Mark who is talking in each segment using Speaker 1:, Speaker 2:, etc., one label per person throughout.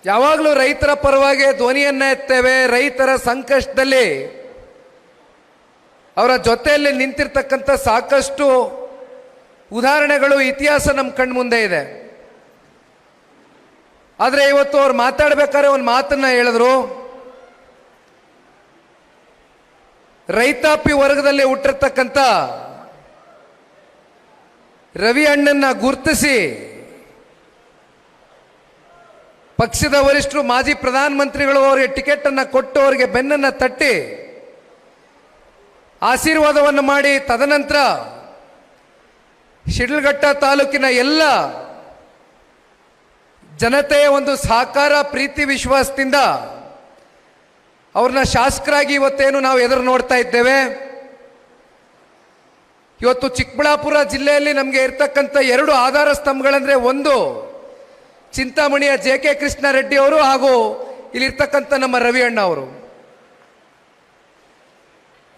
Speaker 1: ಯಾವಾಗಲೂ ರೈತರ ಪರವಾಗಿ ಧ್ವನಿಯನ್ನ ಎತ್ತೇವೆ. ರೈತರ ಸಂಕಷ್ಟದಲ್ಲಿ ಅವರ ಜೊತೆಯಲ್ಲಿ ನಿಂತಿರ್ತಕ್ಕಂಥ ಸಾಕಷ್ಟು ಉದಾಹರಣೆಗಳು, ಇತಿಹಾಸ ನಮ್ಮ ಕಣ್ಮುಂದೆ ಇದೆ. ಆದರೆ ಇವತ್ತು ಅವ್ರು ಮಾತಾಡ್ಬೇಕಾದ್ರೆ ಒಂದು ಮಾತನ್ನ ಹೇಳಿದ್ರು. ರೈತಾಪಿ ವರ್ಗದಲ್ಲಿ ಹುಟ್ಟಿರ್ತಕ್ಕಂಥ ರವಿ ಅಣ್ಣನ್ನ ಗುರುತಿಸಿ ಪಕ್ಷದ ವರಿಷ್ಠರು, ಮಾಜಿ ಪ್ರಧಾನಮಂತ್ರಿಗಳು ಅವರಿಗೆ ಟಿಕೆಟ್ ಅನ್ನ ಕೊಟ್ಟು ಅವರಿಗೆ ಬೆನ್ನನ್ನ ತಟ್ಟಿ ಆಶೀರ್ವಾದವನ್ನು ಮಾಡಿ, ತದನಂತರ ಶಿಡ್ಲಘಟ್ಟ ತಾಲೂಕಿನ ಎಲ್ಲ ಜನತೆಯ ಒಂದು ಸಹಕಾರ, ಪ್ರೀತಿ, ವಿಶ್ವಾಸದಿಂದ ಅವ್ರನ್ನ ಶಾಸಕರಾಗಿ ಇವತ್ತೇನು ನಾವು ಎದುರು ನೋಡ್ತಾ ಇದ್ದೇವೆ. ಇವತ್ತು ಚಿಕ್ಕಬಳ್ಳಾಪುರ ಜಿಲ್ಲೆಯಲ್ಲಿ ನಮಗೆ ಇರ್ತಕ್ಕಂಥ ಎರಡು ಆಧಾರ ಸ್ತಂಭಗಳಂದ್ರೆ, ಒಂದು ಚಿಂತಾಮಣಿಯ JK ಕೃಷ್ಣಾರೆಡ್ಡಿ ಅವರು ಹಾಗೂ ಇಲ್ಲಿರ್ತಕ್ಕಂಥ ನಮ್ಮ ರವಿ ಅಣ್ಣ ಅವರು.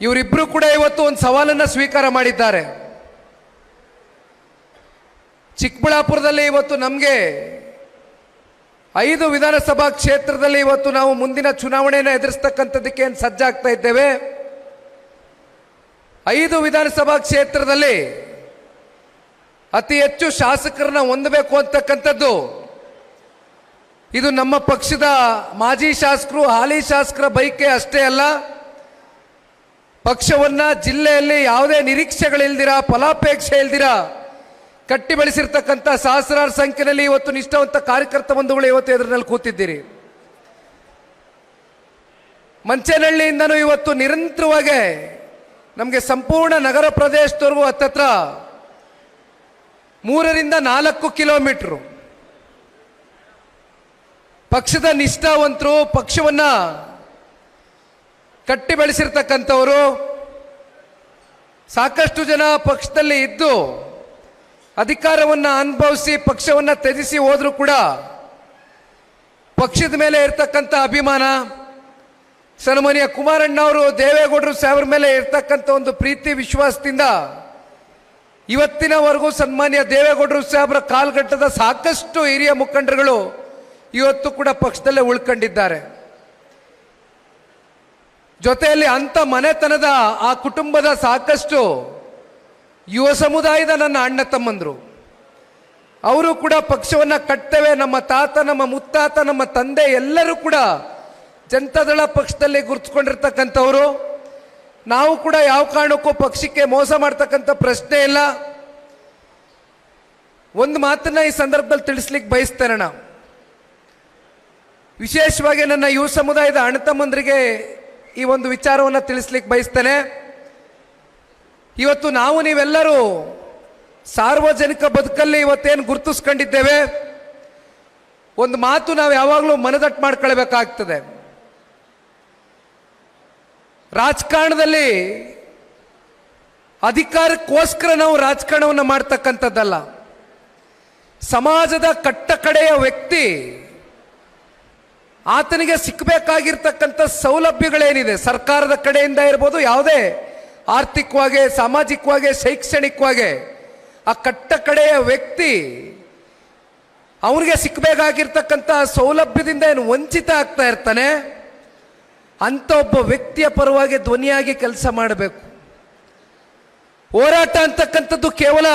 Speaker 1: ಇವರಿಬ್ಬರು ಕೂಡ ಇವತ್ತು ಒಂದು ಸವಾಲನ್ನು ಸ್ವೀಕಾರ ಮಾಡಿದ್ದಾರೆ. ಚಿಕ್ಕಬಳ್ಳಾಪುರದಲ್ಲಿ ಇವತ್ತು ನಮಗೆ 5 ವಿಧಾನಸಭಾ ಕ್ಷೇತ್ರದಲ್ಲಿ ಇವತ್ತು ನಾವು ಮುಂದಿನ ಚುನಾವಣೆಯನ್ನು ಎದುರಿಸ್ತಕ್ಕಂಥದ್ದಕ್ಕೆ ಏನು ಸಜ್ಜಾಗ್ತಾ ಇದ್ದೇವೆ. 5 ವಿಧಾನಸಭಾ ಕ್ಷೇತ್ರದಲ್ಲಿ ಅತಿ ಹೆಚ್ಚು ಶಾಸಕರನ್ನ ಹೊಂದಬೇಕು ಅಂತಕ್ಕಂಥದ್ದು ಇದು ನಮ್ಮ ಪಕ್ಷದ ಮಾಜಿ ಶಾಸಕರು, ಹಾಲಿ ಶಾಸಕರ ಬೈಕೆ ಅಷ್ಟೇ ಅಲ್ಲ. ಪಕ್ಷವನ್ನ ಜಿಲ್ಲೆಯಲ್ಲಿ ಯಾವುದೇ ನಿರೀಕ್ಷೆಗಳಿಲ್ದಿರ, ಫಲಾಪೇಕ್ಷೆ ಇಲ್ದಿರ ಕಟ್ಟಿ ಬೆಳೆಸಿರ್ತಕ್ಕಂಥ ಸಹಸ್ರಾರು ಸಂಖ್ಯೆಯಲ್ಲಿ ಇವತ್ತು ನಿಷ್ಠಾವಂತ ಕಾರ್ಯಕರ್ತ ಬಂಧುಗಳು ಇವತ್ತು ಎದುರಿನಲ್ಲಿ ಕೂತಿದ್ದೀರಿ. ಮಂಚೇನಹಳ್ಳಿಯಿಂದನೂ ಇವತ್ತು ನಿರಂತರವಾಗಿ ನಮಗೆ ಸಂಪೂರ್ಣ ನಗರ ಪ್ರದೇಶದವರೆಗೂ ಹತ್ತತ್ರ 3 ರಿಂದ 4 ಕಿಲೋಮೀಟರ್ ಪಕ್ಷದ ನಿಷ್ಠಾವಂತರು, ಪಕ್ಷವನ್ನ ಕಟ್ಟಿ ಬೆಳೆಸಿರ್ತಕ್ಕಂಥವರು, ಸಾಕಷ್ಟು ಜನ ಪಕ್ಷದಲ್ಲಿ ಇದ್ದು ಅಧಿಕಾರವನ್ನ ಅನುಭವಿಸಿ ಪಕ್ಷವನ್ನ ತ್ಯಜಿಸಿ ಹೋದ್ರೂ ಕೂಡ ಪಕ್ಷದ ಮೇಲೆ ಇರ್ತಕ್ಕಂಥ ಅಭಿಮಾನ, ಸನ್ಮಾನ್ಯ ಕುಮಾರಣ್ಣ ಅವರು, ದೇವೇಗೌಡರು ಸಾಹೇಬ್ರ ಮೇಲೆ ಇರ್ತಕ್ಕಂಥ ಒಂದು ಪ್ರೀತಿ, ವಿಶ್ವಾಸದಿಂದ ಇವತ್ತಿನವರೆಗೂ ಸನ್ಮಾನ್ಯ ದೇವೇಗೌಡರು ಸಾಹೇಬ್ರ ಕಾಲ್ಗಟ್ಟದ ಸಾಕಷ್ಟು ಹಿರಿಯ ಮುಖಂಡರುಗಳು ಇವತ್ತು ಕೂಡ ಪಕ್ಷದಲ್ಲೇ ಉಳ್ಕೊಂಡಿದ್ದಾರೆ. ಜೊತೆಯಲ್ಲಿ ಅಂತ ಮನೆತನದ ಆ ಕುಟುಂಬದ ಸಾಕಷ್ಟು ಯುವ ಸಮುದಾಯದ ನನ್ನ ಅಣ್ಣ ತಮ್ಮಂದರು ಅವರು ಕೂಡ ಪಕ್ಷವನ್ನ ಕಟ್ತೇವೆ. ನಮ್ಮ ತಾತ, ನಮ್ಮ ಮುತ್ತಾತ, ನಮ್ಮ ತಂದೆ ಎಲ್ಲರೂ ಕೂಡ ಜನತಾದಳ ಪಕ್ಷದಲ್ಲಿ ಗುರುತಿಸ್ಕೊಂಡಿರ್ತಕ್ಕಂಥವ್ರು. ನಾವು ಕೂಡ ಯಾವ ಕಾರಣಕ್ಕೂ ಪಕ್ಷಕ್ಕೆ ಮೋಸ ಮಾಡ್ತಕ್ಕಂಥ ಪ್ರಶ್ನೆ ಇಲ್ಲ. ಒಂದು ಮಾತನ್ನ ಈ ಸಂದರ್ಭದಲ್ಲಿ ತಿಳಿಸ್ಲಿಕ್ಕೆ ಬಯಸ್ತೇನೆ. ನಾನು ವಿಶೇಷವಾಗಿ ನನ್ನ ಯುವ ಸಮುದಾಯದ ಅಣ್ಣ ತಮ್ಮಂದರಿಗೆ ಈ ಒಂದು ವಿಚಾರವನ್ನು ತಿಳಿಸ್ಲಿಕ್ಕೆ ಬಯಸ್ತೇನೆ. ಇವತ್ತು ನಾವು ನೀವೆಲ್ಲರೂ ಸಾರ್ವಜನಿಕ ಬದುಕಲ್ಲಿ ಇವತ್ತೇನು ಗುರುತಿಸ್ಕೊಂಡಿದ್ದೇವೆ, ಒಂದು ಮಾತು ನಾವು ಯಾವಾಗಲೂ ಮನದಟ್ಟು ಮಾಡ್ಕೊಳ್ಬೇಕಾಗ್ತದೆ. ರಾಜಕಾರಣದಲ್ಲಿ ಅಧಿಕಾರಕ್ಕೋಸ್ಕರ ನಾವು ರಾಜಕಾರಣವನ್ನು ಮಾಡ್ತಕ್ಕಂಥದ್ದಲ್ಲ. ಸಮಾಜದ ಕಟ್ಟಕಡೆಯ ವ್ಯಕ್ತಿ ಆತನಿಗೆ ಸಿಕ್ಕಬೇಕಾಗಿರ್ತಕ್ಕಂಥ ಸೌಲಭ್ಯಗಳೇನಿದೆ, ಸರ್ಕಾರದ ಕಡೆಯಿಂದ ಇರ್ಬೋದು, ಯಾವುದೇ ಆರ್ಥಿಕವಾಗಿ, ಸಾಮಾಜಿಕವಾಗಿ, ಶೈಕ್ಷಣಿಕವಾಗಿ ಆ ಕಟ್ಟಕಡೆಯ ವ್ಯಕ್ತಿ ಅವನಿಗೆ ಸಿಕ್ಕಬೇಕಾಗಿರ್ತಕ್ಕಂಥ ಸೌಲಭ್ಯದಿಂದ ಏನು ವಂಚಿತ ಆಗ್ತಾ ಇರ್ತಾನೆ, ಅಂತ ಒಬ್ಬ ವ್ಯಕ್ತಿಯ ಪರವಾಗಿ ಧ್ವನಿಯಾಗಿ ಕೆಲಸ ಮಾಡಬೇಕು. ಹೋರಾಟ ಅಂತಕ್ಕಂಥದ್ದು ಕೇವಲ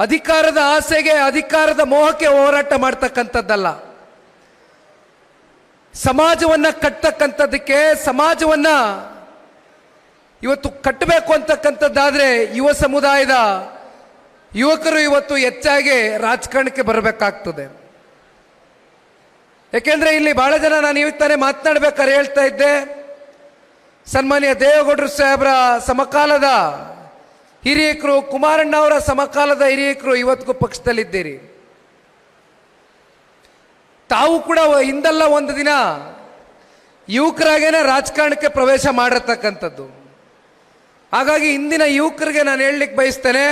Speaker 1: ಅಧಿಕಾರದ ಆಸೆಗೆ, ಅಧಿಕಾರದ ಮೋಹಕ್ಕೆ ಹೋರಾಟ ಮಾಡ್ತಕ್ಕಂಥದ್ದಲ್ಲ. ಸಮಾಜವನ್ನ ಕಟ್ಟತಕ್ಕಂಥದ್ದಕ್ಕೆ, ಸಮಾಜವನ್ನ ಇವತ್ತು ಕಟ್ಟಬೇಕು ಅಂತಕ್ಕಂಥದ್ದಾದ್ರೆ ಯುವ ಸಮುದಾಯದ ಯುವಕರು ಇವತ್ತು ಹೆಚ್ಚಾಗಿ ರಾಜಕಾರಣಕ್ಕೆ ಬರಬೇಕಾಗ್ತದೆ. ಯಾಕೆಂದ್ರೆ ಇಲ್ಲಿ ಬಹಳ ಜನ, ನಾನು ಇವತ್ತಾನೆ ಮಾತನಾಡ್ಬೇಕಾದ್ರೆ ಹೇಳ್ತಾ ಇದ್ದೆ, ಸನ್ಮಾನ್ಯ ದೇವೇಗೌಡರು ಸಾಹೇಬ್ರ ಸಮಕಾಲದ ಹಿರಿಯಕರು, ಕುಮಾರಣ್ಣ ಅವರ ಸಮಕಾಲದ ಹಿರಿಯಕರು ಇವತ್ತಿಗೂ ಪಕ್ಷದಲ್ಲಿದ್ದೀರಿ. ತಾವು ಕೂಡ ಹಿಂದೆಲ್ಲ ಒಂದು ದಿನ ಯುವಕರಾಗೇನೆ ರಾಜಕಾರಣಕ್ಕೆ ಪ್ರವೇಶ ಮಾಡಿರ್ತಕ್ಕಂಥದ್ದು. ಹಾಗಾಗಿ ಇಂದಿನ ಯುವಕರಿಗೆ ನಾನು ಹೇಳಲಿಕ್ಕೆ ಬಯಸ್ತೇನೆ,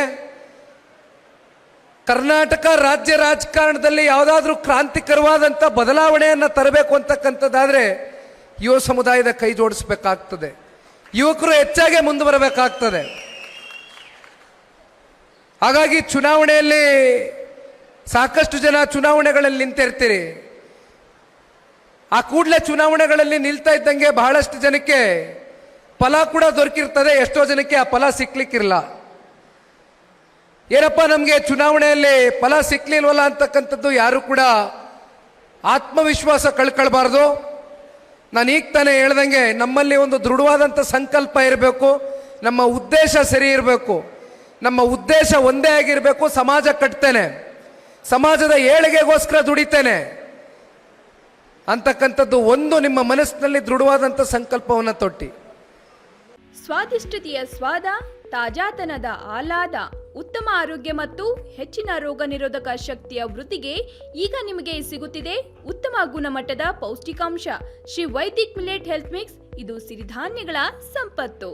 Speaker 1: ಕರ್ನಾಟಕ ರಾಜ್ಯ ರಾಜಕಾರಣದಲ್ಲಿ ಯಾವುದಾದ್ರೂ ಕ್ರಾಂತಿಕರವಾದಂಥ ಬದಲಾವಣೆಯನ್ನು ತರಬೇಕು ಅಂತಕ್ಕಂಥದ್ದಾದ್ರೆ ಯುವ ಸಮುದಾಯದ ಕೈ ಜೋಡಿಸಬೇಕಾಗ್ತದೆ. ಯುವಕರು ಹೆಚ್ಚಾಗಿ ಮುಂದೆ ಬರಬೇಕಾಗ್ತದೆ. ಹಾಗಾಗಿ ಚುನಾವಣೆಯಲ್ಲಿ ಸಾಕಷ್ಟು ಜನ ಚುನಾವಣೆಗಳಲ್ಲಿ ನಿಂತಿರ್ತೀರಿ. ಆ ಕೂಡಲೇ ಚುನಾವಣೆಗಳಲ್ಲಿ ನಿಲ್ತಾ ಇದ್ದಂಗೆ ಬಹಳಷ್ಟು ಜನಕ್ಕೆ ಫಲ ಕೂಡ ದೊರಕಿರ್ತದೆ, ಎಷ್ಟೋ ಜನಕ್ಕೆ ಆ ಫಲ ಸಿಕ್ಲಿಕ್ಕಿರಲ್ಲ. ಏನಪ್ಪ ನಮಗೆ ಚುನಾವಣೆಯಲ್ಲಿ ಫಲ ಸಿಕ್ಲಿಲ್ವಲ್ಲ ಅಂತಕ್ಕಂಥದ್ದು ಯಾರು ಕೂಡ ಆತ್ಮವಿಶ್ವಾಸ ಕಳ್ಕೊಳ್ಬಾರ್ದು. ನಾನು ಈಗ ತಾನೇ ಹೇಳ್ದಂಗೆ ನಮ್ಮಲ್ಲಿ ಒಂದು ದೃಢವಾದಂಥ ಸಂಕಲ್ಪ ಇರಬೇಕು, ನಮ್ಮ ಉದ್ದೇಶ ಸರಿ ಇರಬೇಕು. ನಮ್ಮ ಉದ್ದೇಶ ಒಂದೇ ಆಗಿರಬೇಕು, ಸಮಾಜ ಕಟ್ತೇನೆ, ಸಮಾಜದ ಏಳಿಗೆಗೋಸ್ಕರ ದುಡಿತೇನೆ ಅಂತಕ್ಕಂಥದ್ದು ಒಂದು ನಿಮ್ಮ ಮನಸ್ಸಿನಲ್ಲಿ ದೃಢವಾದಂಥ ಸಂಕಲ್ಪವನ್ನು ತೊಟ್ಟಿ.
Speaker 2: ಸ್ವಾದಿಷ್ಟತೆಯ ಸ್ವಾದ, ತಾಜಾತನದ ಆಹ್ಲಾದ, ಉತ್ತಮ ಆರೋಗ್ಯ ಮತ್ತು ಹೆಚ್ಚಿನ ರೋಗ ನಿರೋಧಕ ಶಕ್ತಿಯ ವೃದ್ಧಿಗೆ ಈಗ ನಿಮಗೆ ಸಿಗುತ್ತಿದೆ ಉತ್ತಮ ಗುಣಮಟ್ಟದ ಪೌಷ್ಟಿಕಾಂಶ Shri Vaidik millet health mix. ಇದು ಸಿರಿಧಾನ್ಯಗಳ ಸಂಪತ್ತು.